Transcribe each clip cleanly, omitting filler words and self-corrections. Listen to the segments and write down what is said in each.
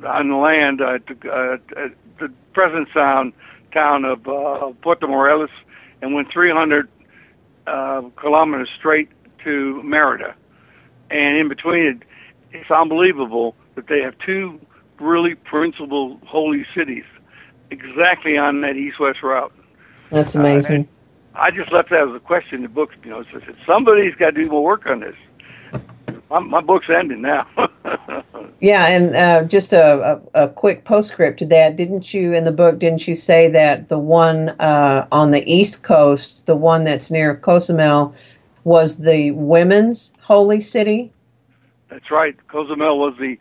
on the land at the present town of Puerto Morelos, and went 300 kilometers straight to Merida. And in between it's unbelievable that they have two really principal holy cities exactly on that east-west route. That's amazing. I just left that as a question in the book. So I said, somebody's got to do more work on this. My book's ending now. Yeah, and just a quick postscript to that. Didn't you say that the one on the East Coast, the one that's near Cozumel, was the women's holy city? That's right. Cozumel was the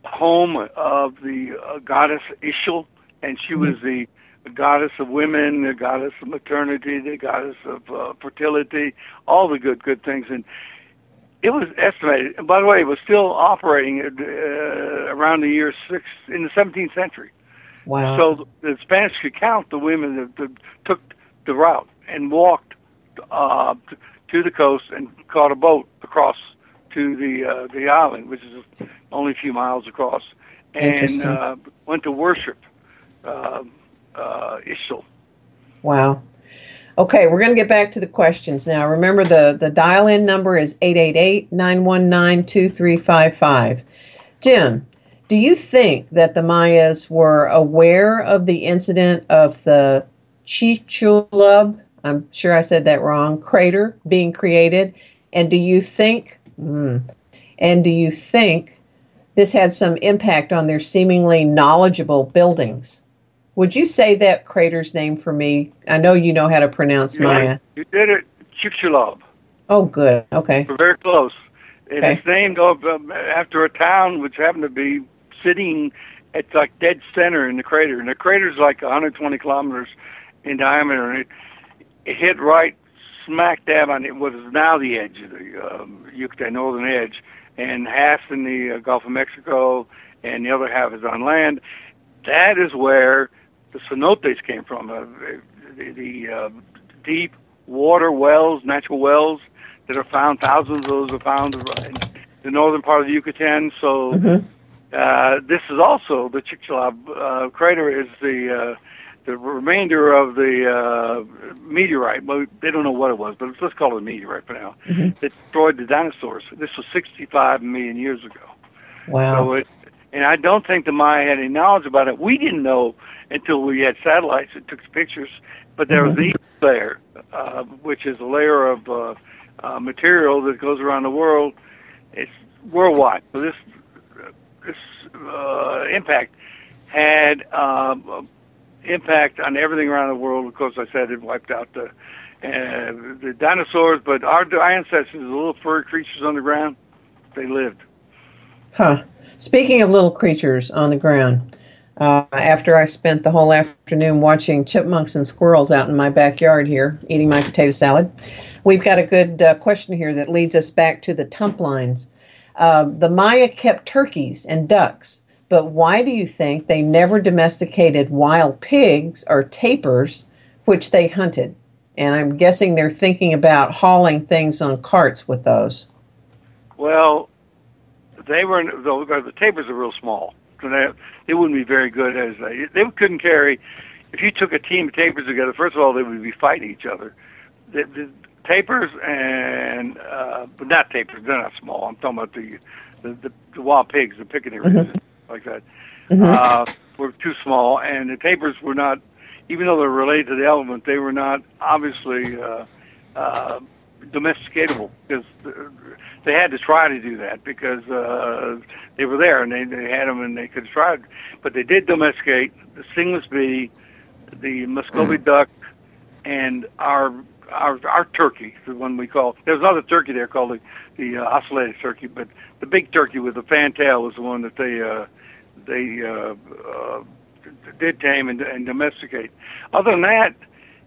home of the goddess Ixchel, and she was the goddess of women, the goddess of maternity, the goddess of fertility, all the good things. And it was estimated, and by the way, it was still operating around the year 6 in the 17th century. Wow. So the Spanish could count the women that took the route and walked to the coast and caught a boat across to the island, which is only a few miles across, and went to worship Ixchel. Wow. Okay, we're going to get back to the questions now. Remember, the dial-in number is 888-919-2355. Jim, do you think that the Mayas were aware of the incident of the Chicxulub, I'm sure I said that wrong, crater being created? And do you think this had some impact on their seemingly knowledgeable buildings? Would you say that crater's name for me? I know you know how to pronounce Maya. You did it, Chicxulub. Oh, good. Okay. We're very close. And Okay. it's named after a town which happened to be sitting at like dead center in the crater. And the crater's like 120 kilometers in diameter, and it hit right smack dab on what is now the edge of the Yucatan northern edge, and half's in the Gulf of Mexico, and the other half is on land. That is where the cenotes came from, the deep water wells, natural wells that are found. Thousands of those are found in the northern part of the Yucatan. So this is also the Chicxulub crater is the remainder of the meteorite. Well, they don't know what it was, but let's call it a meteorite for now. That destroyed the dinosaurs. This was 65 million years ago. Wow. So and I don't think the Maya had any knowledge about it. We didn't know until we had satellites that took pictures. But there was the layer, which is a layer of material that goes around the world. It's worldwide. So this impact had impact on everything around the world. Of course, I said it wiped out the dinosaurs, but our ancestors, the little furry creatures on the ground, they lived. Huh. Speaking of little creatures on the ground, after I spent the whole afternoon watching chipmunks and squirrels out in my backyard here, eating my potato salad, we've got a good question here that leads us back to the tump lines. The Maya kept turkeys and ducks, but why do you think they never domesticated wild pigs or tapirs, which they hunted? And I'm guessing they're thinking about hauling things on carts with those. Well, the tapirs are real small, so they wouldn't be very good as they couldn't carry. If you took a team of tapirs together, first of all, they would be fighting each other. The tapirs and but not tapirs, they're not small. I'm talking about the wild pigs, the pickaninnies, like that. Were too small, and the tapirs were not, even though they're related to the elephant, they were not obviously domesticatable, because they had to try to do that because they were there and they had them and they could try. But they did domesticate the stingless bee, the Muscovy duck, and our turkey, the one we call. There's another turkey there called the ocellated turkey, but the big turkey with the fantail was the one that they did tame and domesticate. Other than that,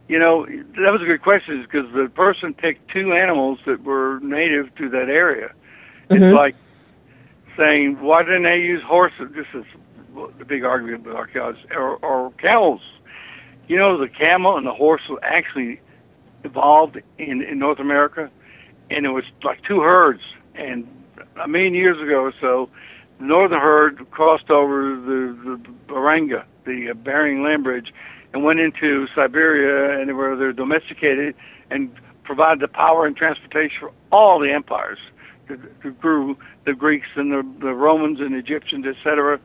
that was a good question, because the person picked two animals that were native to that area. It's like saying, why didn't they use horses? This is the big argument with archaeologists, or camels. The camel and the horse actually evolved in North America, and it was like two herds. And a million years ago or so, the northern herd voyage and went into Siberia, and they're domesticated and provided the power and transportation for all the empires, the Greeks and the Romans and Egyptians, etc.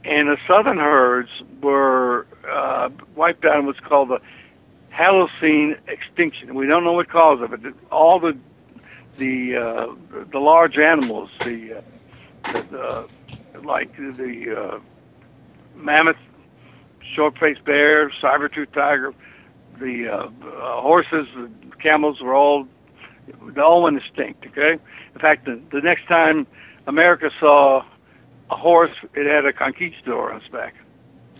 And the southern herds were wiped out in what's called the Holocene extinction. We don't know what caused it, but all the large animals, like the mammoth, short-faced bear, saber-toothed tiger, the horses, the camels they all went extinct. Okay. In fact, the next time America saw a horse, it had a conquistador on its back.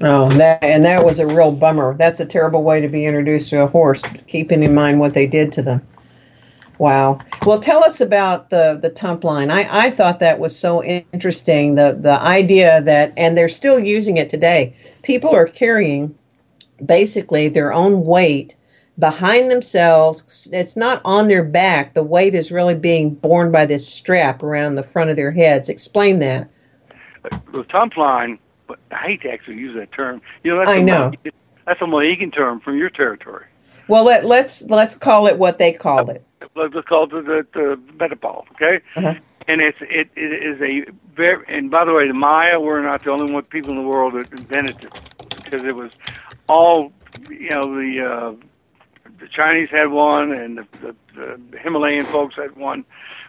Oh, that was a real bummer. That's a terrible way to be introduced to a horse, keeping in mind what they did to them. Wow. Well, tell us about the tump line. I thought that was so interesting, the idea that, and they're still using it today, people are carrying basically their own weight behind themselves. It's not on their back. The weight is really being borne by this strap around the front of their heads. Explain that. The tump line, but I hate to actually use that term. That's a Mohegan term from your territory. Well, let's call it what they called it. Let's call it the metapole, okay? Uh-huh. And it is a very, and by the way, the Maya were not the only one people in the world that invented it, because it was all, the Chinese had one, and the Himalayan folks had one.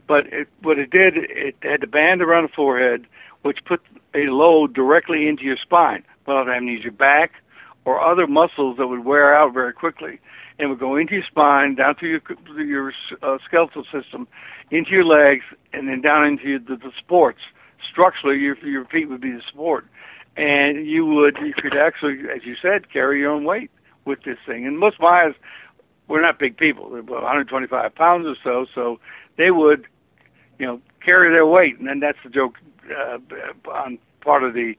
But what it did, it had the band around the forehead, which put a load directly into your spine, without having to use your back or other muscles that would wear out very quickly. And would go into your spine, down through your skeletal system, into your legs, and then down into the supports. Structurally, your feet would be the support. And you could actually, as you said, carry your own weight with this thing. And most Mayas were not big people. They were 125 pounds or so they would, carry their weight. And then that's the joke on part of the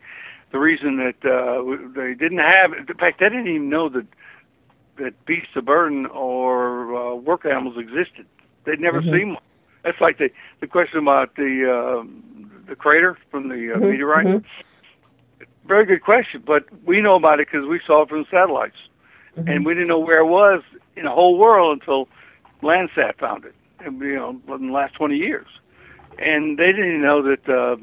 reason that they didn't have, in fact, they didn't even know that beasts of burden or work animals existed. They'd never seen one. That's like the question about the crater from the meteorite. Mm-hmm. Very good question, but we know about it because we saw it from satellites. Mm-hmm. And we didn't know where it was in the whole world until Landsat found it, in the last 20 years. And they didn't know that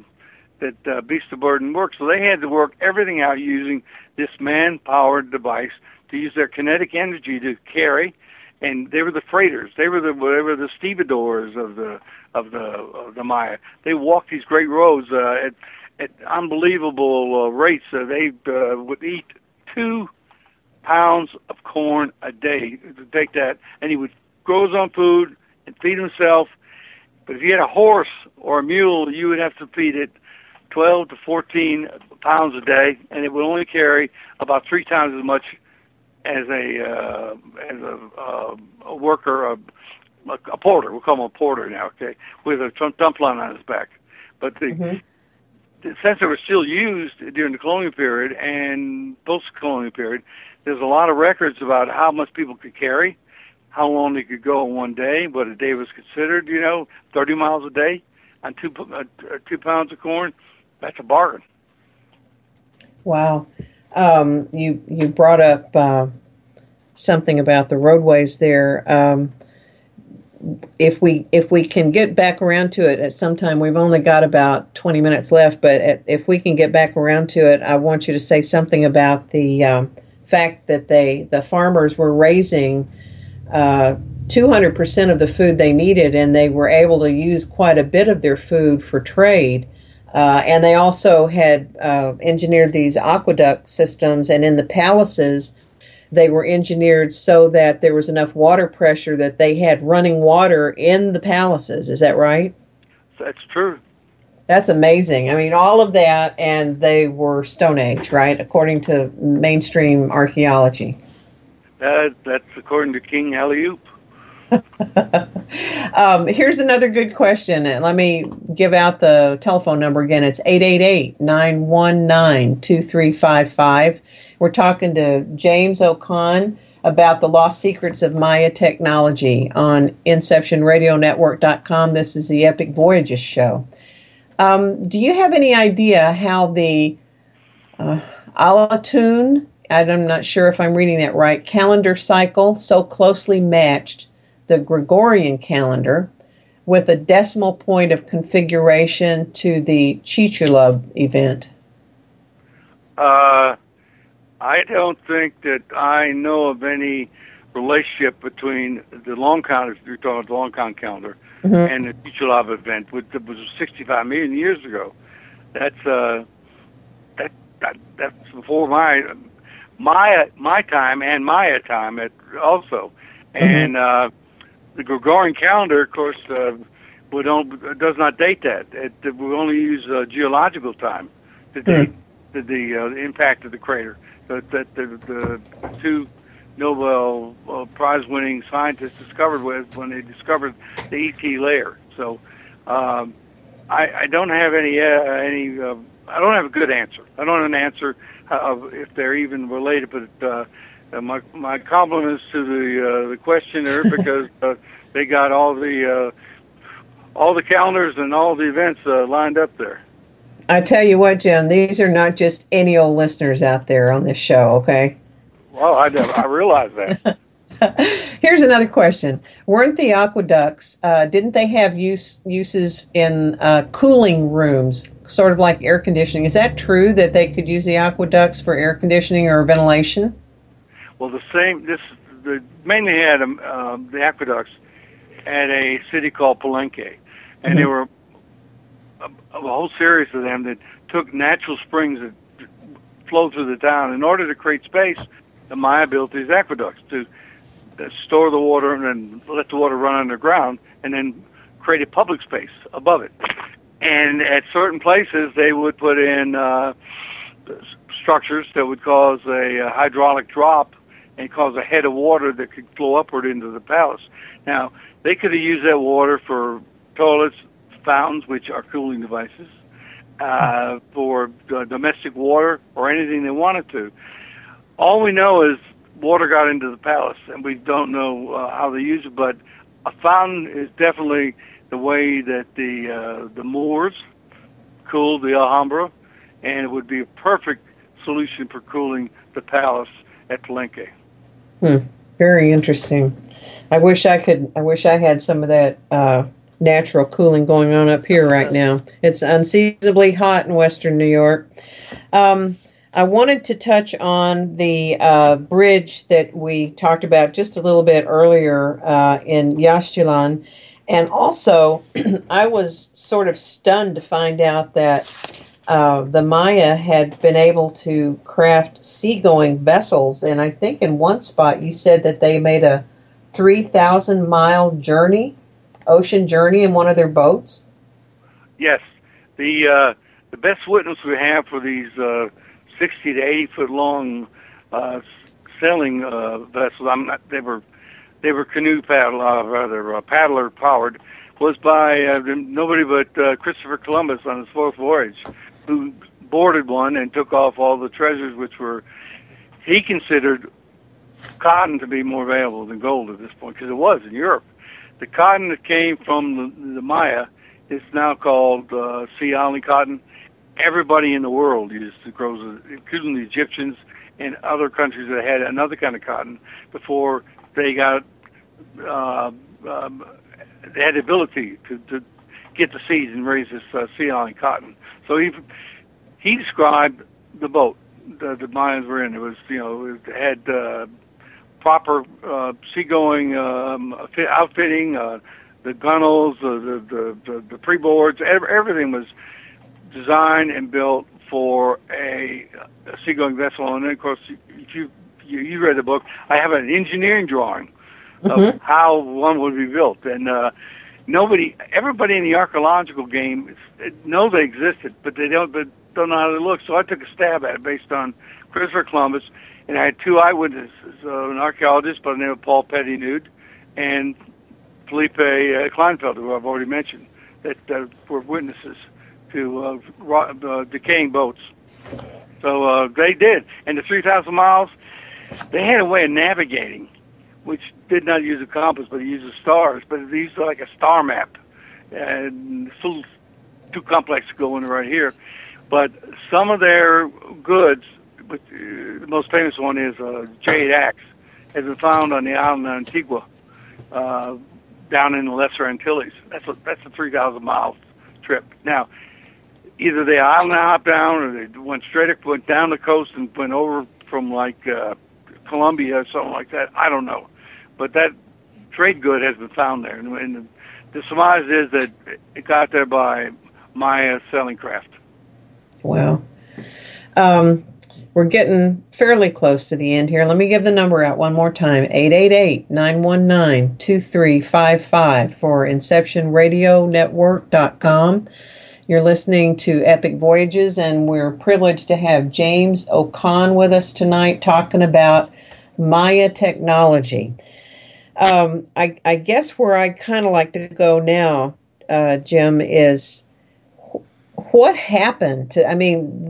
beasts of burden worked, so they had to work everything out using this man-powered device to use their kinetic energy to carry, and they were the freighters. They were the stevedores of the Maya. They walked these great roads at unbelievable rates. They would eat 2 pounds of corn a day to take that, and he would grow his own food and feed himself. But if you had a horse or a mule, you would have to feed it 12 to 14 pounds a day, and it would only carry about 3 times as much as a worker, a porter. We'll call him a porter now, okay, with a dump line on his back. But since they were still used during the colonial period and post-colonial period, there's a lot of records about how much people could carry, how long they could go in one day, what a day was considered, 30 miles a day on 2 pounds of corn. That's a bargain. Wow. You brought up something about the roadways there. If we can get back around to it at some time, we've only got about 20 minutes left, but if we can get back around to it, I want you to say something about the fact that the farmers were raising 200% of the food they needed, and they were able to use quite a bit of their food for trade. And they also had engineered these aqueduct systems, and in the palaces, they were engineered so that there was enough water pressure that they had running water in the palaces. Is that right? That's true. That's amazing. I mean, all of that, and they were Stone Age, right, according to mainstream archaeology. That's according to King Alley-oop. Here's another good question. Let me give out the telephone number again. It's 888-919-2355. We're talking to James O'Conn about the lost secrets of Maya technology on InceptionRadioNetwork.com. This is the EPIC Voyages show. Do you have any idea how the Alatun I'm not sure if I'm reading that right, calendar cycle so closely matched the Gregorian calendar with a decimal point of configuration to the Chicxulub event? I don't think that I know of any relationship between the long count, if you're talking about the long count calendar, and the Chicxulub event, which was 65 million years ago. That's before my time and Maya time also. And the Gregorian calendar, of course, does not date that. We only use geological time to date the impact of the crater. That the two Nobel Prize-winning scientists discovered when they discovered the ET layer. So I don't have any. I don't have a good answer. I don't have an answer of if they're even related. But my compliments to the questioner because they got all the calendars and all the events lined up there. I tell you what, Jim, these are not just any old listeners out there on this show, okay? Well, I realize that. Here's another question. Weren't the aqueducts, didn't they have uses in cooling rooms, sort of like air conditioning? Is that true that they could use the aqueducts for air conditioning or ventilation? Well, mainly had the aqueducts at a city called Palenque, and there were a whole series of them that took natural springs that flowed through the town. In order to create space, the Maya built these aqueducts to store the water and then let the water run underground and then create a public space above it. And at certain places, they would put in structures that would cause a hydraulic drop and cause a head of water that could flow upward into the palace. Now, they could have used that water for toilets, fountains, which are cooling devices, for domestic water or anything they wanted to. All we know is water got into the palace, and we don't know how they use it, but a fountain is definitely the way that the Moors cooled the Alhambra, and it would be a perfect solution for cooling the palace at Palenque. Very interesting. I wish I had some of that natural cooling going on up here right now. It's unseasonably hot in western New York. I wanted to touch on the bridge that we talked about just a little bit earlier in Yaxchilan. And also, I was sort of stunned to find out that the Maya had been able to craft seagoing vessels. And I think in one spot you said that they made a 3,000-mile ocean journey in one of their boats? Yes. The best witness we have for these 60 to 80 foot long sailing vessels, they were canoe paddler powered, was by nobody but Christopher Columbus on his fourth voyage, who boarded one and took off all the treasures, which he considered cotton to be more valuable than gold at this point, because it was in Europe. The cotton that came from the Maya is now called sea island cotton. Everybody in the world grows it, including the Egyptians and other countries that had another kind of cotton before they got they had the ability to get the seeds and raise this sea island cotton. So he described the boat the Mayans were in. It was it had proper seagoing outfitting, the gunnels, the freeboards, everything was designed and built for a seagoing vessel. And then, of course, if you read the book, I have an engineering drawing of how one would be built. And everybody in the archaeological game know they existed, but they don't know how they look. So I took a stab at it based on Christopher Columbus. And I had two eyewitnesses, an archaeologist by the name of Paul Pettinude and Felipe Kleinfeld, who I've already mentioned, that were witnesses to decaying boats. So they did. And the 3,000 miles, they had a way of navigating, which did not use a compass, but it used the stars. But it used like a star map. And it's a little too complex to go into right here. But some of their goods which, the most famous one is jade axe, has been found on the island of Antigua, down in the Lesser Antilles. That's a 3,000 mile trip. Now, either they island hopped down, or they went down the coast and went over from like Colombia or something like that. I don't know, but that trade good has been found there, and the surmise is that it got there by Maya sailing craft. Wow. We're getting fairly close to the end here. Let me give the number out one more time. 888-919-2355 for InceptionRadioNetwork.com. You're listening to EPIC Voyages, and we're privileged to have James O'Con with us tonight talking about Maya technology. I guess where I kind of like to go now, Jim, is what happened to,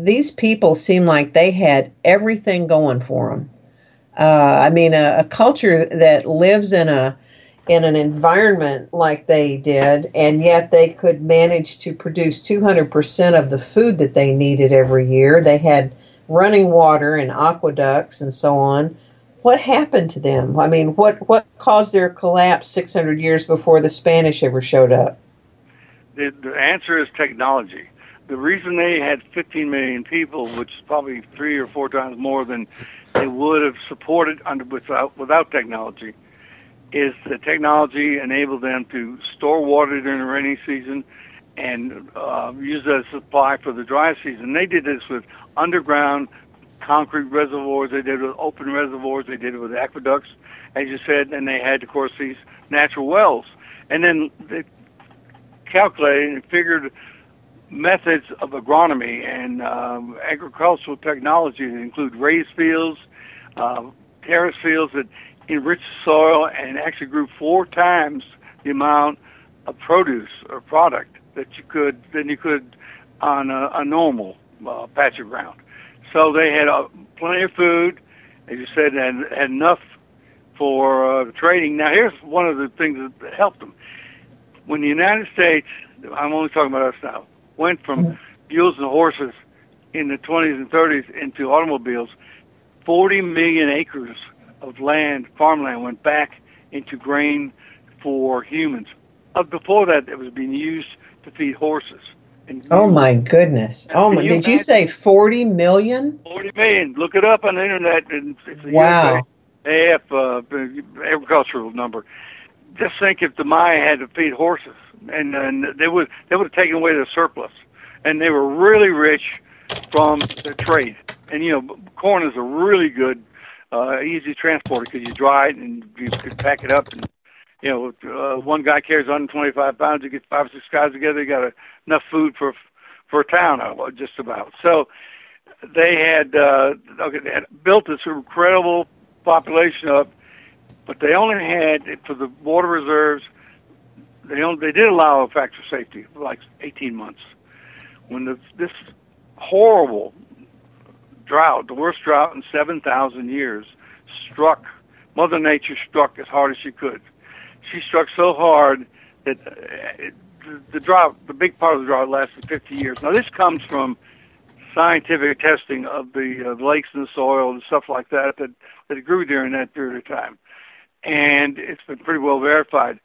these people seem like they had everything going for them. A culture that lives in an environment like they did, and yet they could manage to produce 200% of the food that they needed every year. They had running water and aqueducts and so on. What happened to them? What caused their collapse 600 years before the Spanish ever showed up? The answer is technology. The reason they had 15 million people, which is probably 3 or 4 times more than they would have supported without technology, is the technology enabled them to store water during the rainy season and use that as supply for the dry season. They did this with underground concrete reservoirs. They did it with open reservoirs. They did it with aqueducts, as you said, and they had, of course, these natural wells. And then they calculated and figured methods of agronomy and agricultural technology that include raised fields, terrace fields that enrich the soil and actually grew 4 times the amount of produce or product than you could on a normal patch of ground. So they had plenty of food, as you said, and had enough for trading. Now, here's one of the things that helped them. When the United States, I'm only talking about us now, went from mules and horses in the 20s and 30s into automobiles, 40 million acres of land, farmland, went back into grain for humans. Before that, it was being used to feed horses. Oh, my goodness. Did you say 40 million? 40 million. Look it up on the internet. It's a wow. AF agricultural number. Just think if the Maya had to feed horses, and they would have taken away their surplus. And they were really rich from the trade. And, corn is a really good, easy transporter because you dry it and you could pack it up. And, one guy carries 125 pounds. You get 5 or 6 guys together, you got enough food for a town, just about. So they had built this incredible population up, but they only had, for the water reserves, they did allow a factor of safety for like 18 months. When this horrible drought, the worst drought in 7,000 years, struck, Mother Nature struck as hard as she could. She struck so hard that the drought, the big part of the drought, lasted 50 years. Now, this comes from scientific testing of the lakes and the soil and stuff like that grew during that period of time. And it's been pretty well verified.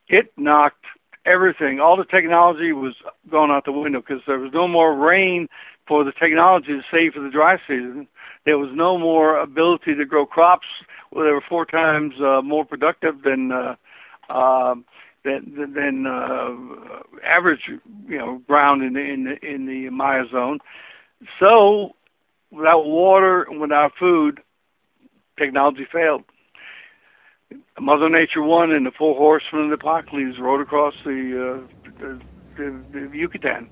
It knocked everything. All the technology was going out the window because there was no more rain for the technology to save for the dry season. There was no more ability to grow crops. Well, they were 4 times more productive than average, ground in the Maya zone. So, without water and without food, technology failed. Mother Nature won, and the 4 horsemen of the apocalypse rode across the Yucatan.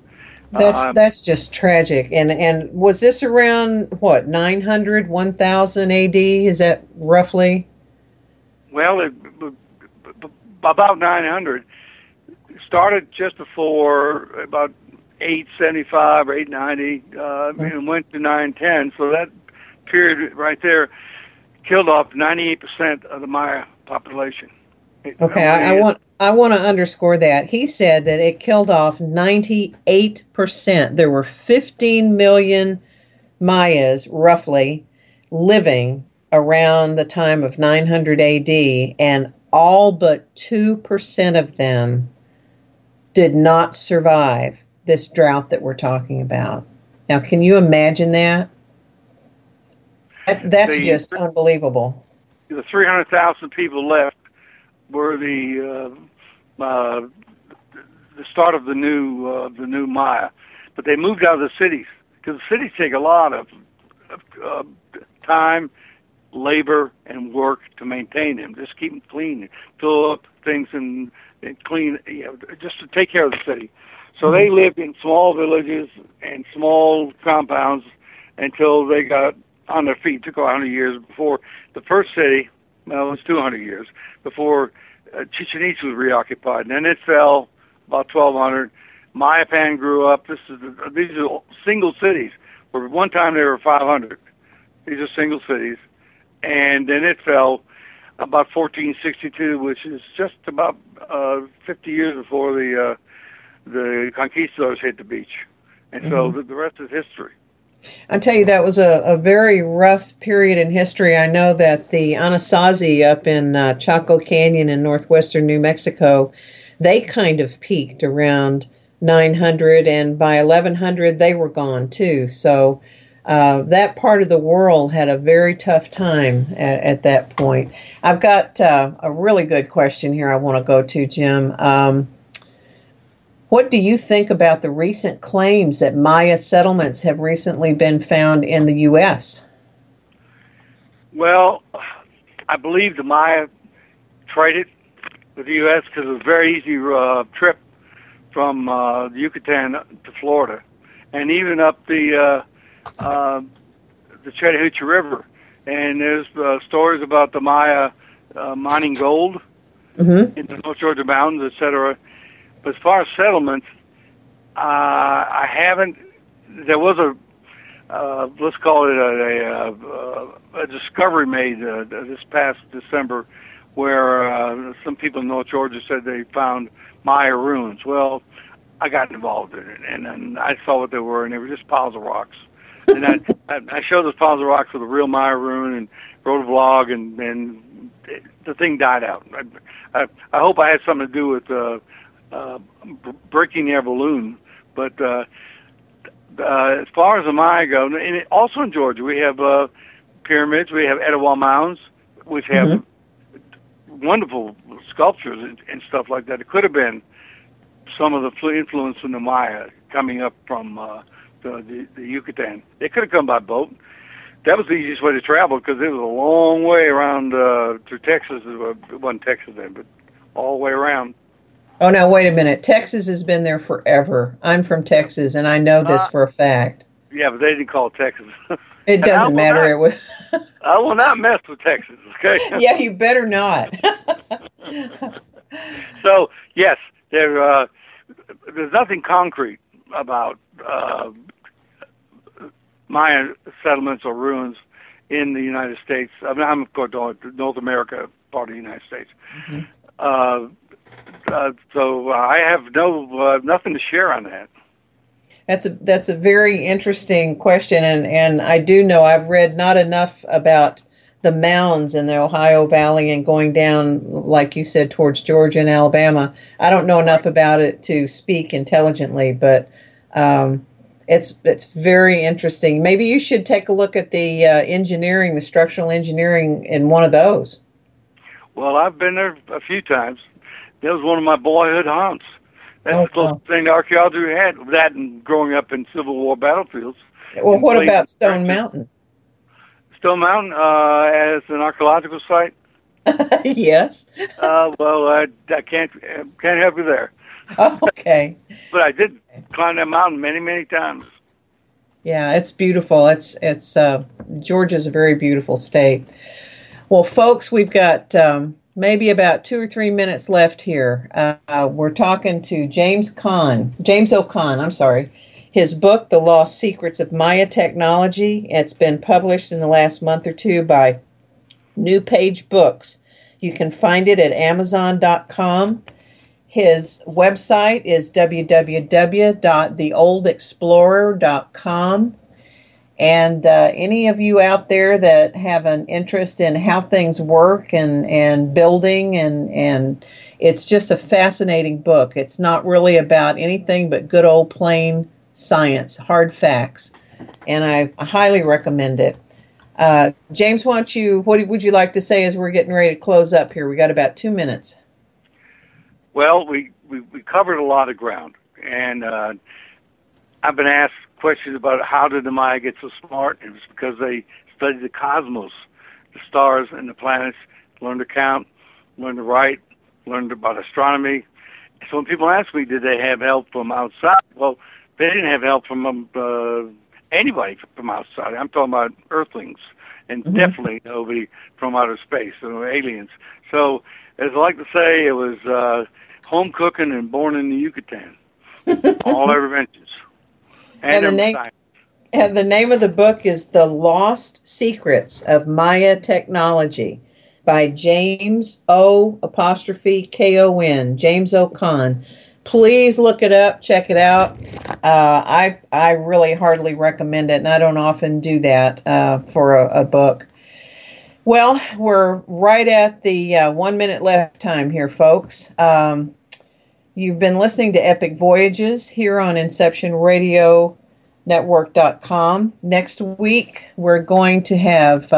That's just tragic. And was this around what, 900, 1000 AD? Is that roughly? Well, about 900. It started just before about 875 or 890, and went to 910. So that period right there killed off 98% of the Maya population. Okay, I want to underscore that. He said that it killed off 98%. There were 15 million Mayas, roughly, living around the time of 900 AD, and all but 2% of them did not survive this drought that we're talking about. Now, can you imagine that? That's just unbelievable. The 300,000 people left were the start of the new Maya, but they moved out of the cities because the cities take a lot of time, labor, and work to maintain them. Just keep them clean, fill up things, and clean, just to take care of the city. So they lived in small villages and small compounds until they got on their feet. It took 100 years before the first city. Well, it was 200 years before Chichen Itza was reoccupied, and then it fell about 1200. Mayapan grew up. These are single cities. Where one time there were 500. These are single cities, and then it fell about 1462, which is just about 50 years before the conquistadors hit the beach, and so the rest is history. I tell you, that was a very rough period in history. I know that the Anasazi up in Chaco Canyon in northwestern New Mexico, they kind of peaked around 900, and by 1100 they were gone too. So that part of the world had a very tough time at that point. I've got a really good question here I want to go to, Jim. What do you think about the recent claims that Maya settlements have recently been found in the U.S.? Well, I believe the Maya traded with the U.S. because it was a very easy trip from the Yucatan to Florida, and even up the Chattahoochee River. And there's stories about the Maya mining gold in the North Georgia mountains, etc. But as far as settlements, I haven't. There was let's call it a discovery made this past December, where some people in North Georgia said they found Maya ruins. Well, I got involved in it, and I saw what they were, and they were just piles of rocks. And I showed those piles of rocks with a real Maya ruin, and wrote a blog, and the thing died out. I hope I had something to do with breaking their balloon, but as far as the Maya go, and also in Georgia, we have pyramids, we have Etowah mounds, which have wonderful sculptures and stuff like that. It could have been some of the influence from the Maya coming up from the Yucatan. They could have come by boat. That was the easiest way to travel because it was a long way around through Texas. It wasn't Texas then, but all the way around. Oh, now, wait a minute. Texas has been there forever. I'm from Texas, and I know this for a fact. Yeah, but they didn't call it Texas. It doesn't matter. I will not mess with Texas, okay? Yeah, you better not. So, yes, there's nothing concrete about Maya settlements or ruins in the United States. I mean, I'm, of course, North America, part of the United States. So I have nothing to share on that. That's a very interesting question, and I do know I've read not enough about the mounds in the Ohio Valley and going down, like you said, towards Georgia and Alabama. I don't know enough about it to speak intelligently, but it's very interesting. Maybe you should take a look at the engineering, the structural engineering in one of those. Well, I've been there a few times. That was one of my boyhood haunts. That's the closest thing to archaeology we had. That and growing up in Civil War battlefields. Well, what about Stone Mountain? Stone Mountain as an archaeological site? Yes. Well, I can't help you there. Oh, okay. But I did climb that mountain many, many times. Yeah, it's beautiful. It's Georgia's a very beautiful state. Well, folks, we've got maybe about 2 or 3 minutes left here. We're talking to James O'Conn, I'm sorry. His book, The Lost Secrets of Maya Technology, it's been published in the last month or two by New Page Books. You can find it at Amazon.com. His website is www.theoldexplorer.com. And any of you out there that have an interest in how things work and building, and it's just a fascinating book. It's not really about anything but good old plain science, hard facts. And I highly recommend it. James, what would you like to say as we're getting ready to close up here? We got about 2 minutes. Well, we covered a lot of ground, and I've been asked questions about how did the Maya get so smart. It was because they studied the cosmos, the stars and the planets, learned to count, learned to write, learned about astronomy. So when people ask me, did they have help from outside? Well, they didn't have help from anybody from outside. I'm talking about Earthlings, and definitely nobody from outer space, aliens. So, as I like to say, it was home cooking and born in the Yucatan. All ever mentions. And the name of the book is The Lost Secrets of Maya Technology by James O''Kon, James O'Kon. Please look it up, check it out. I really heartily recommend it, and I don't often do that for a book. Well, we're right at the 1 minute left time here, folks. You've been listening to EPIC Voyages here on InceptionRadioNetwork.com. Next week, we're going to have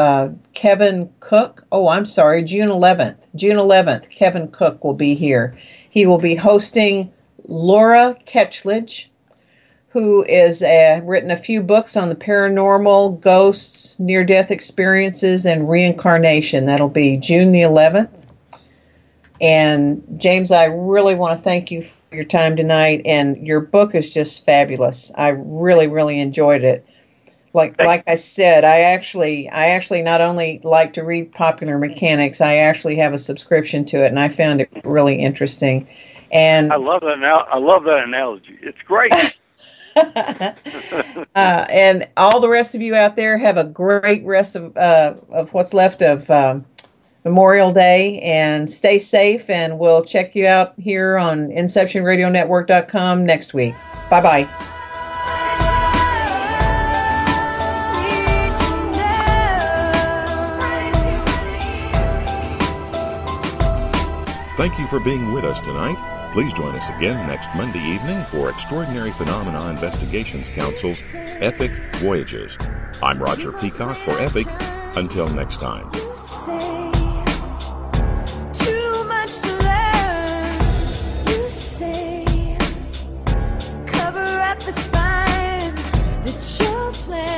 Kevin Cook. Oh, I'm sorry, June 11th. June 11th, Kevin Cook will be here. He will be hosting Laura Ketchledge, who has written a few books on the paranormal, ghosts, near-death experiences, and reincarnation. That'll be June the 11th. And James, I really want to thank you for your time tonight, and your book is just fabulous. I really, really enjoyed it. Like I said, I actually not only like to read popular mechanics, I actually have a subscription to it, and I found it really interesting. And I love that. I love that analogy. It's great. And all the rest of you out there, have a great rest of what's left of Memorial Day, and stay safe, and we'll check you out here on InceptionRadioNetwork.com next week. Bye-bye. Thank you for being with us tonight. Please join us again next Monday evening for Extraordinary Phenomena Investigations Council's EPIC Voyages. I'm Roger Peacock for EPIC. Until next time. Cover up the spine that you're playing.